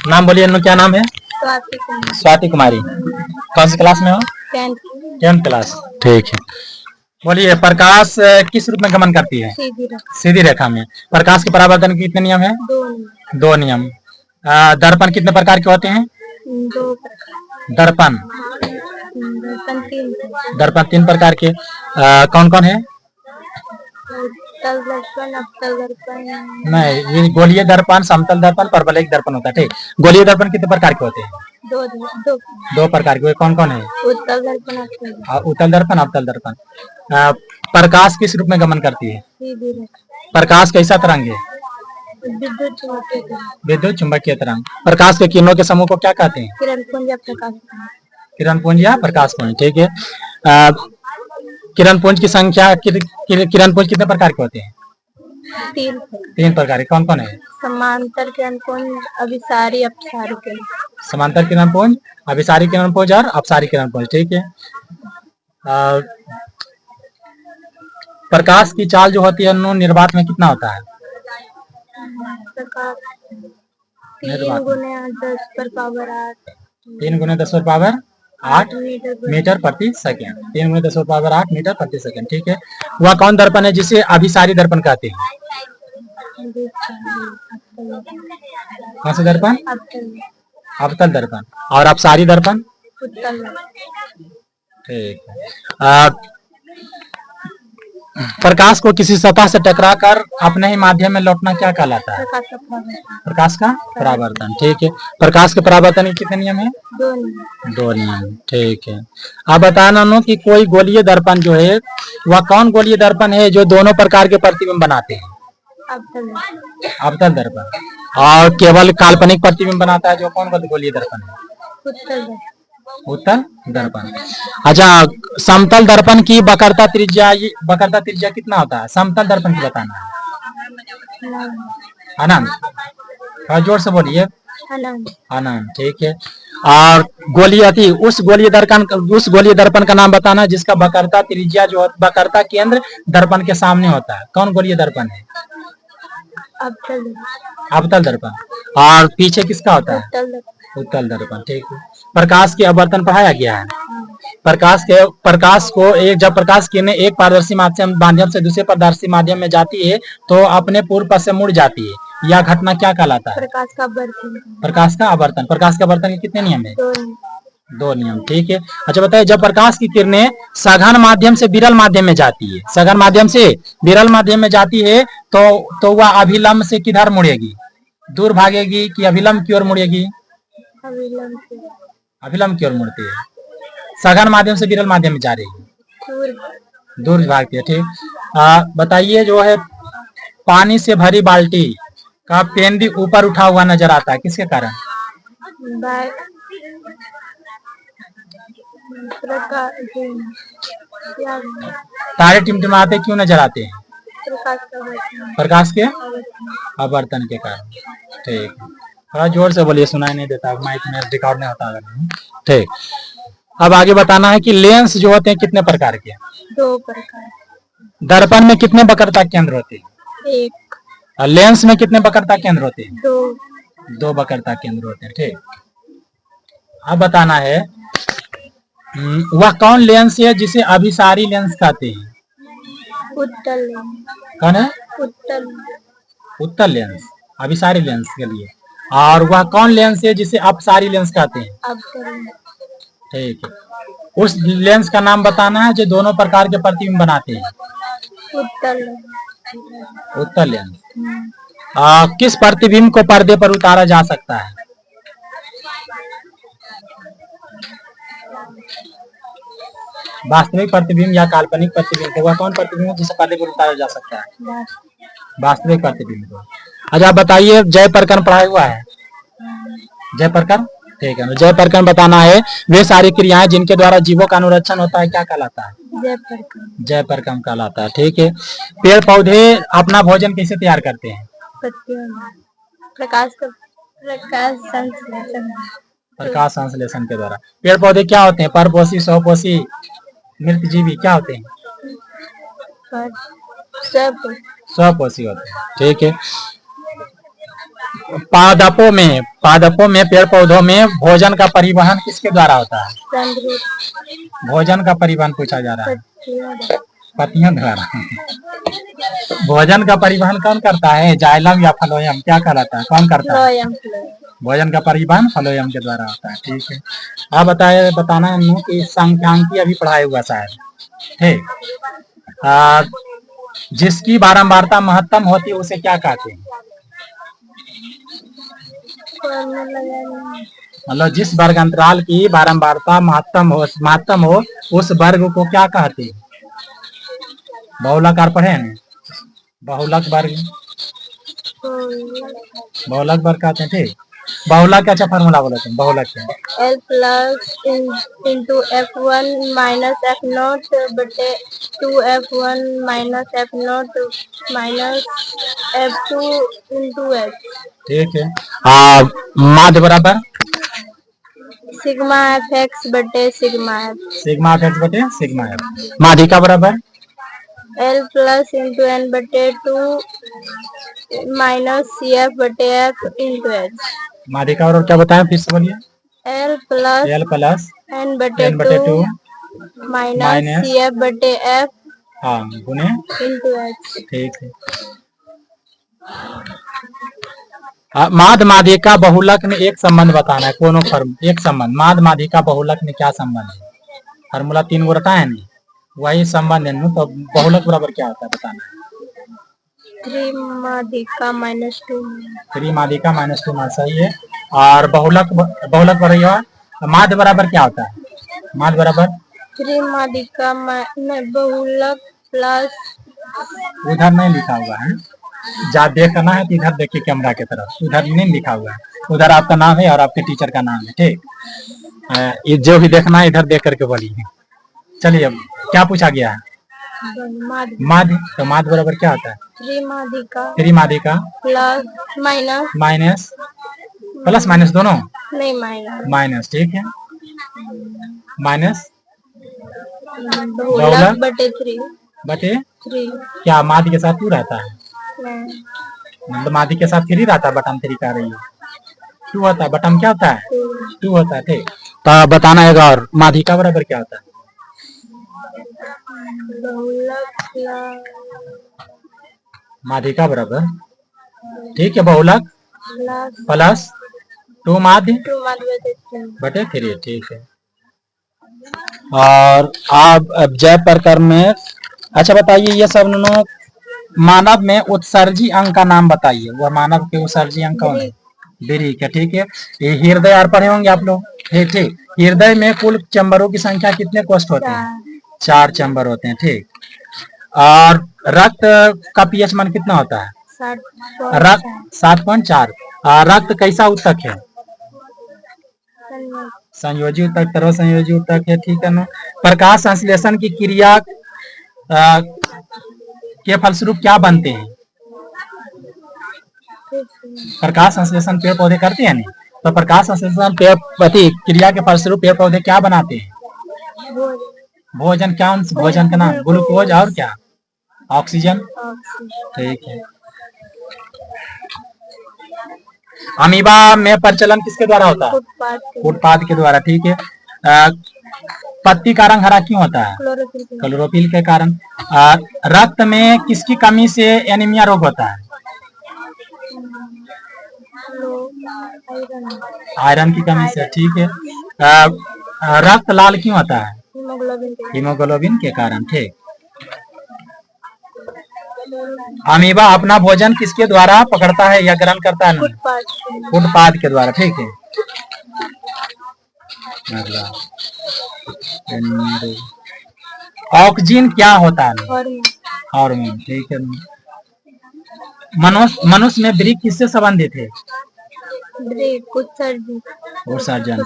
नाम बोलिए अनु, क्या नाम है? स्वाति कुमारी। कौन सी क्लास में हो? 10th class. ठीक है। बोलिए, प्रकाश किस रूप में गमन करती है? सीधी रेखा में। प्रकाश के परावर्तन के कितने नियम है? 2 नियम। दर्पण कितने प्रकार के होते हैं? 2 दर्पण दर्पण 3 प्रकार के। कौन कौन है? उत्तल दर्पण, अवतल दर्पण। नहीं, ये गोलीय दर्पण, समतल दर्पण, परवलयिक दर्पण होता है। ठीक। गोलीय दर्पण कितने प्रकार के होते हैं? 2 प्रकार के। कौन कौन है? उत्तल दर्पण, उत्तल दर्पण, अवतल दर्पण। प्रकाश किस रूप में गमन करती है? प्रकाश कैसा तरंग है? विद्युत चुंबकीय तरंग। प्रकाश के किरणों के समूह को क्या कहते हैं? किरण पुंज या प्रकाश पुंज। ठीक है। किरण पुंज की संख्या, किरण पुंज कितने प्रकार के होते हैं? 3 प्रकार के। कौन कौन है? समांतर किरण पुंज, अभिसारी, अपसारी किरण। समांतर किरण पुंज, अभिसारी किरण पुंज और अपसारी किरण पुंज। ठीक है। प्रकाश की चाल जो होती है निर्वात में कितना होता है? 3 गुने 10 पर पावर 8। 3 गुने 10 पर पावर 8 मीटर प्रति सेकेंड। 3 गुने 10 पर पावर 8 मीटर प्रति सेकेंड। ठीक है। वह कौन दर्पण है जिसे अभिसारी दर्पण कहते हैं? कौन सा दर्पण? अवतल दर्पण। और अपसारी दर्पण? ठीक है। प्रकाश को किसी सतह से टकराकर अपने ही माध्यम में लौटना क्या कहलाता है? प्रकाश का परावर्तन। ठीक है। प्रकाश के परावर्तन के कितने नियम है? 2 नियम। ठीक है। अब बताना नो कि कोई गोलीय दर्पण जो है वह कौन गोलीय दर्पण है जो दोनों प्रकार के प्रतिबिंब बनाते हैं? अवतल दर्पण। और केवल काल्पनिक प्रतिबिंब बनाता है जो कौन गोलीय दर्पण है? उत्तल दर्पण। अच्छा, समतल दर्पण की वक्रता त्रिज्या कितना होता है? समतल दर्पण की बताना है। अनंत। थोड़ा जोर से बोलिए। अनंत। ठीक है। और गोलीय उस गोलीय दर्पण का नाम बताना जिसका वक्रता त्रिज्या जो वक्रता केंद्र दर्पण के सामने होता है। कौन गोलीय दर्पण है? अवतल दर्पण। और पीछे किसका होता है? उत्तल दर्पण। ठीक है। प्रकाश के अपवर्तन पढ़ाया गया है। प्रकाश को जब प्रकाश किरणें एक पारदर्शी माध्यम से दूसरे पारदर्शी माध्यम में जाती है तो अपने पूर्व पथ से मुड़ जाती है। यह घटना क्या कहलाता है? प्रकाश का अपवर्तन। प्रकाश के अपवर्तन के कितने नियम है? 2 नियम। ठीक है। अच्छा बताइए, जब प्रकाश की किरणें सघन माध्यम से विरल माध्यम में जाती है, सघन माध्यम से विरल माध्यम में जाती है तो वह अभिलंब से किधर मुड़ेगी? दूर भागेगी कि अभिलंब की ओर मुड़ेगी? अभिलंब की ओर मुड़ती है। सघन माध्यम से विरल माध्यम में जा रही है, दूर भागती है। ठीक। बताइए, जो है पानी से भरी बाल्टी का पेंदी ऊपर उठा हुआ नजर आता है, किसके कारण? तारे टिमटिमाते क्यों नजर आते हैं? प्रकाश के अपवर्तन के कारण। ठीक। थोड़ा जोर से बोलिए, सुनाई नहीं देता, माइक में रिकॉर्ड नहीं होता अगर। ठीक। अब आगे बताना है कि लेंस जो होते हैं कितने प्रकार के? 2 प्रकार। दर्पण में कितने वक्रता केंद्र होते हैं? 1। और लेंस में कितने वक्रता केंद्र होते हैं? 2 वक्रता केंद्र होते हैं। ठीक। अब बताना है वह कौन लेंस है जिसे अभिसारी लेंस कहते हैं? उत्तल लेंस। कौन है? उत्तल लेंस, अभिसारी लेंस के लिए। और वह कौन लेंस है जिसे अपसारी लेंस कहते हैं? ठीक है। उस लेंस का नाम बताना है जो दोनों प्रकार के प्रतिबिंब बनाते हैं। उत्तल लेंस। किस प्रतिबिंब को पर्दे पर उतारा जा सकता है? वास्तविक प्रतिबिंब या काल्पनिक प्रतिबिंब? वह कौन प्रतिबिंब है जिसे पर्दे पर उतारा जा सकता है? वास्तविक प्रतिबिंब को। अच्छा बताइए, जय प्रकरण पढ़ाया हुआ है? जय प्रकरण। ठीक है। जय प्रकरण बताना है वे सारी क्रियाएं जिनके द्वारा जीवों का अनुरक्षण होता है क्या कहलाता है? जय प्रकरण कहलाता है। ठीक है। पेड़ पौधे अपना भोजन कैसे तैयार करते हैं? प्रकाश संश्लेषण के द्वारा। पेड़ पौधे क्या होते हैं? परपोषी, स्वपोषी, मृतजीवी क्या होते हैं? स्वपोषी होते हैं। ठीक है। पादपों में पेड़ पौधों में भोजन का परिवहन किसके द्वारा होता है? भोजन का परिवहन पूछा जा रहा है पत्तियों द्वारा। भोजन का परिवहन कौन करता है? जाइलम या फ्लोएम, क्या कहलाता है? कौन करता है? भोजन का परिवहन फ्लोएम के द्वारा होता है। ठीक है, आप बताना है कि सांख्यांकी अभी पढ़ाया हुआ शायद, ठीक। जिसकी बारंबारता महत्तम होती है उसे क्या कहते हैं? मतलब जिस वर्ग अंतराल की बारंबारता महत्तम हो उस वर्ग को क्या कहते हैं? बहुलक पढ़े हैं, बहुलक वर्ग, बहुलक वर्ग कहते हैं। ठीक, बहुलक का अच्छा फार्मूला बोलो तुम। बहुलक का L plus into F1 minus F0 बटे 2F1 minus F0 minus F2 into H। ठीक है। माध्य बराबर सिग्मा FX बटे सिग्मा F। सिग्मा FX बटे सिग्मा F। माध्यिका बराबर L प्लस इंटू N बटे 2 माइनस CF बटे F इंटू H। माध्यिका और क्या बताएं फिर से बोलिए। L प्लस N बटे 2 माइनस CF बटे F हाँ गुने इंटू H। ठीक है। माध्य माध्यिका बहुलक में एक संबंध बताना है। कोनो फॉर्म एक संबंध माध्य माध्यिका बहुलक में क्या संबंध है? फार्मूला 3 गो रहता है नहीं, वही संबंध है। तो बहुलक बराबर क्या होता है बताना है। 3 माध्यिका माइनस 2। 3 माध्यिका माइनस 2 सही है। और बहुलक बराबर माध्य बराबर क्या होता है? माध्य बराबर 3 माध्यिका बहुलक प्लस, उधर नहीं लिखा हुआ है, जा देखना है तो इधर देखिए कैमरा की तरफ, उधर नहीं लिखा हुआ है। उधर आपका नाम है और आपके टीचर का नाम है। ठीक, जो भी देखना है इधर देख करके बोलिए। चलिए अब क्या पूछा गया है? माध्य। तो माध्य बराबर क्या होता है? 3 माध्यिका प्लस माइनस प्लस माइनस दोनों नहीं माइनस। ठीक है, माइनस बहुलक बटे 3 क्या माध्य के साथ 2 रहता है? मतलब माध्यिक के साथ 3 रहता है, बटन 3 का रही है 2 होता है, बटन क्या होता है 2 होता है। ठीक, तो बताना है और माध्यिका बराबर क्या होता है? माध्यिका बराबर ठीक है बहुलक प्लस 2 माध्य बटे 3। ठीक है, और आप जय प्रकरण में अच्छा बताइए ये सब मानव में उत्सर्जी अंग का नाम बताइए। वह मानव के उत्सर्जी अंग कौन है? ब्रीक है। ठीक है, ये हृदय और पढ़े होंगे आप लोग। ठीक, हृदय में कुल चैम्बरों की संख्या कितने कोष्ठ होते हैं? 4 चैम्बर होते हैं। ठीक, और रक्त का पीएच मान कितना होता है? रक्त 7.4। रक्त कैसा ऊतक है? संयोजी ऊतक, तरल संयोजी ऊतक है। ठीक है ना। प्रकाश संश्लेषण की क्रिया के फलस्वरूप क्या बनते हैं? प्रकाश संश्लेषण पेड़ पौधे करते हैं नहीं, तो प्रकाश संश्लेषण क्रिया के फलस्वरूप पेड़ पौधे क्या बनाते हैं? भोजन। क्या भोजन का नाम? ग्लूकोज और क्या? ऑक्सीजन। ठीक है। अमीबा में प्रचलन किसके द्वारा होता है? उत्पाद के द्वारा। ठीक है, पत्ती का रंग हरा क्यों होता है? क्लोरोफिल के कारण। रक्त में किसकी कमी से एनीमिया रोग होता है? आयरन की कमी से। ठीक है, रक्त लाल क्यों होता है? हीमोग्लोबिन के कारण। ठीक, अमीबा अपना भोजन किसके द्वारा पकड़ता है या ग्रहण करता है? उत्पाद के द्वारा। ठीक है, ऑक्सीजन क्या होता है? हार्मोन। ठीक है, मनुष्य में वृक्क किससे संबंधित है? उत्सर्जन।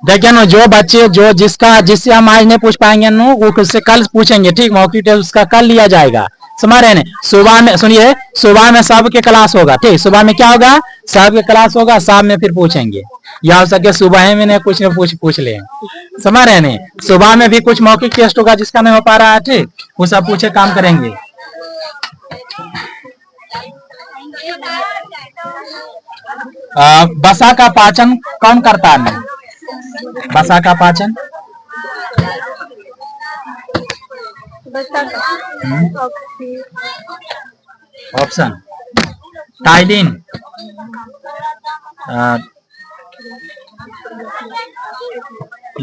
देखिए ना, जो बच्चे जिससे हम आज नहीं पूछ पाएंगे वो उससे कल पूछेंगे। ठीक, मौखिक टेस्ट उसका कल लिया जाएगा। समझ रहे हैं? सुबह में सुनिए, सुबह में सबके क्लास होगा। ठीक, सुबह में क्या होगा? सबके क्लास होगा, शाम में फिर पूछेंगे। या हो सके सुबह में ने कुछ न पूछ ले। समझ रहे हैं? सुबह में भी कुछ मौखिक टेस्ट होगा, जिसका नहीं हो पा रहा है ठीक वो सब पूछे काम करेंगे। बसा का पाचन कौन करता है? बसा का पाचन ऑप्शन टाइलिन,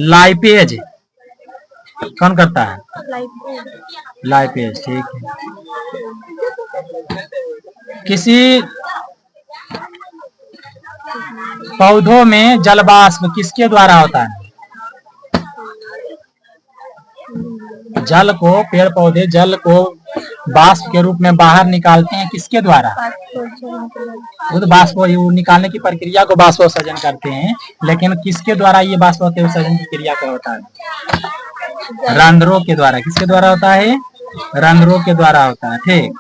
लाइपेज कौन करता है? लाइपेज, ठीक है। किसी पौधों में जलवाष्प किसके द्वारा होता है? जल को, पेड़ पौधे जल को वाष्प के रूप में बाहर निकालते हैं किसके द्वारा? खुद वाष्प निकालने की प्रक्रिया को वाष्पोत्सर्जन करते हैं, लेकिन किसके द्वारा ये वाष्पोत्सर्जन की क्रिया का होता है? रंध्रों के द्वारा। किसके द्वारा होता है? रंध्रों के द्वारा होता है, ठीक।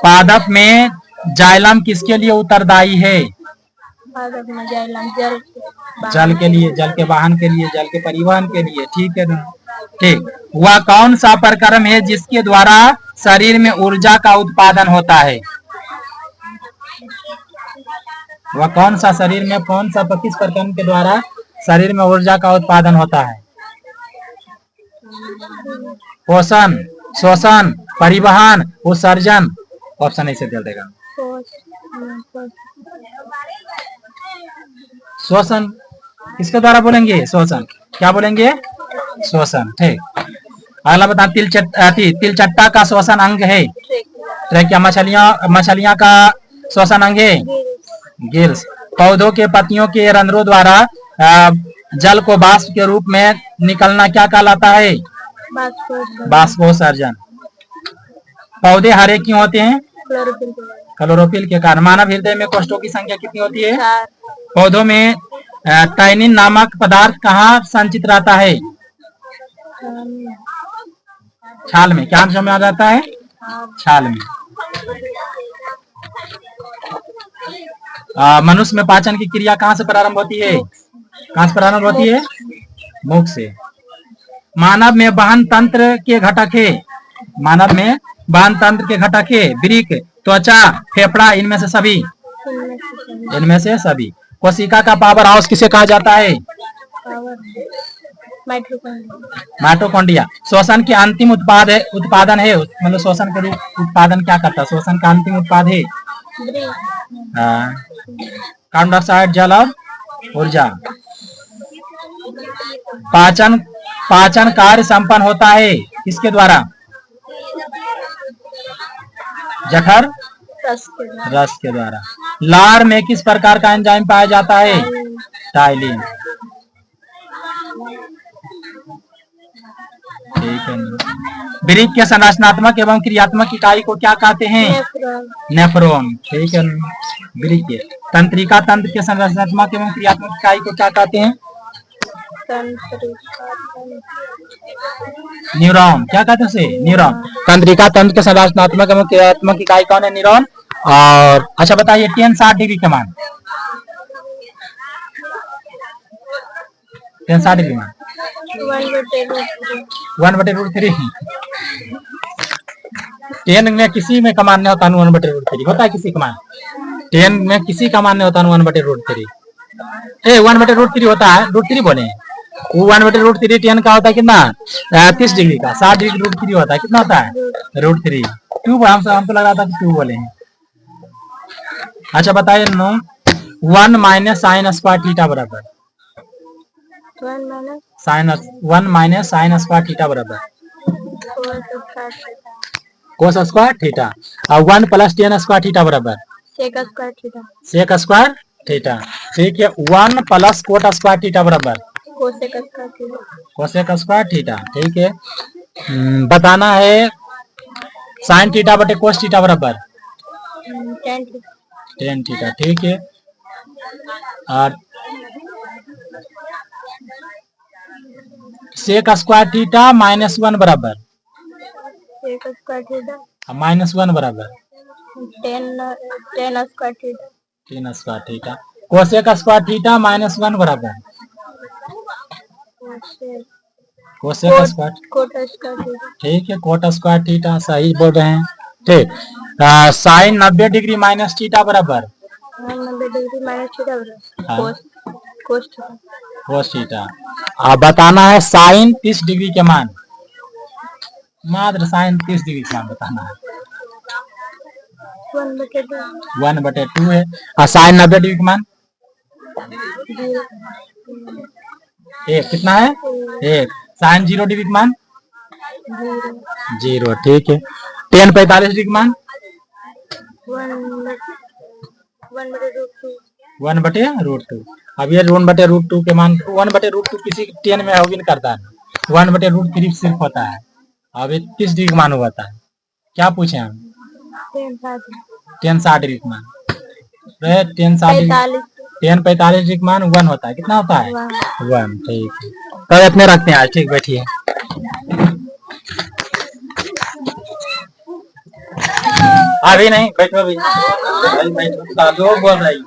पादप में जाइलम किसके लिए उत्तरदायी है? जल के लिए, जल के वाहन के लिए, जल के परिवहन के लिए, ठीक है, ठीक। वह कौन सा प्रक्रम है जिसके द्वारा शरीर में ऊर्जा का उत्पादन होता है? वह कौन सा शरीर में, कौन सा किस प्रक्रम के द्वारा शरीर में ऊर्जा का उत्पादन होता है? पोषण, शोषण, परिवहन, उत्सर्जन। ऑप्शन ऐसे दे देगा। शोषण किसके द्वारा बोलेंगे? शोषण। क्या बोलेंगे? शोषण, ठीक। अगला बता, तिलचट्टा का श्वसन अंग है? ट्रैकिया। मछलियां का श्वसन अंग है? गिल्स। पौधों के पत्तियों के रंध्रों द्वारा जल को वाष्प के रूप में निकलना क्या कहलाता है? वाष्पोत्सर्जन। पौधे हरे क्यों होते हैं? क्लोरोफिल के कारण। मानव हृदय में कोष्ठों की संख्या कितनी होती है? पौधों में टाइनिन नामक पदार्थ कहाँ संचित रहता है? छाल में। क्या समझ में आ जाता है? छाल में। मनुष्य में पाचन की क्रिया कहाँ से प्रारंभ होती है? कहाँ से प्रारंभ होती है? मुख से। मानव में वहन तंत्र के घटक है? मानव में वहन तंत्र के घटक है? वृक्क, त्वचा, फेफड़ा, इनमें से सभी? इनमें से सभी। कोशिका का पावर हाउस किसे कहा जाता है? माइटोकॉन्ड्रिया। श्वसन के अंतिम उत्पादन है, मतलब श्वसन के उत्पादन क्या करता है? श्वसन का अंतिम उत्पाद है कार्बन डाइऑक्साइड, जल और ऊर्जा। पाचन कार्य संपन्न होता है किसके द्वारा? जठर रस के द्वारा। लार में किस प्रकार का एंजाइम पाया जाता है? टाइलिन, ठीक है। वृक्क के संरचनात्मक एवं क्रियात्मक इकाई को क्या कहते हैं? नेफ्रॉन, ठीक है। वृक्क के तंत्रिका तंत्र के संरचनात्मक एवं क्रियात्मक इकाई को क्या कहते हैं? न्यूरॉन। क्या कहते हैं उसे? न्यूरॉन। तंत्रिका तंत्र के संरचनात्मक एवं क्रियात्मक इकाई कौन है? न्यूरॉन। और अच्छा बताइए, tan 60 डिग्री का मान? tan 60 डिग्री मान 1/√3। tan में किसी में का मान नहीं होता 1/√3 होता है, किसी का मान? tan में किसी का मान नहीं होता 1/√3। 1/√3 होता है, √3 बोले। 1/√3 tan का होता है कितना? 30 डिग्री का। 60 डिग्री √3 होता है, कितना होता है? √3। 2 हमको लगा था कि 2 बोले हैं। अच्छा बताइए, 1 माइनस साइन स्क्वायर थीटा बराबर? 1 माइनस साइन स्क्वायर थीटा बराबर कोस स्क्वायर थीटा। और 1 प्लस tan स्क्वायर थीटा बराबर सेक स्क्वायर थीटा, ठीक है। 1 प्लस कोट स्क्वायर थीटा बराबर कोसेक स्क्वायर थीटा, ठीक है। बताना है साइन थीटा बटे कोस थीटा बराबर tan थीटा, ठीक है। और सेक स्क्वायर थीटा -1 बराबर -1 बराबर tan square theta. Cosec square theta -1 बराबर कोसेक स्क्वायर, ठीक है। कोट स्क्वायर थीटा, सही बोल रहे हैं, ठीक। साइन 90 डिग्री माइनस थीटा बराबर 90 डिग्री माइनस थीटा हाँ। कोस कोस थीटा। अब बताना है साइन 30 डिग्री के मान, मात्र साइन 30 डिग्री के मान बताना है। 1/2 है। और साइन 90 डिग्री के मान 1 कितना है 1। साइन 0 डिग्री के मान 0। ठीक है। टेन 45 डिग्री के मान 1/√2। अब ये 1/√2 के मान 1/√2 किसी 10 में होगी नहीं करता है 1/√3 सिर्फ होता है। अब ये 30 डिग्री का मान होता है। क्या पूछे हम 10 60 डिग्री का मान 10 45 डिग्री का मान 1 होता है। कितना होता है 1। ठीक है तो इतने रखते हैं आज। ठीक बैठिए। अभी नहीं बैठो, अभी बैठो। बोल रही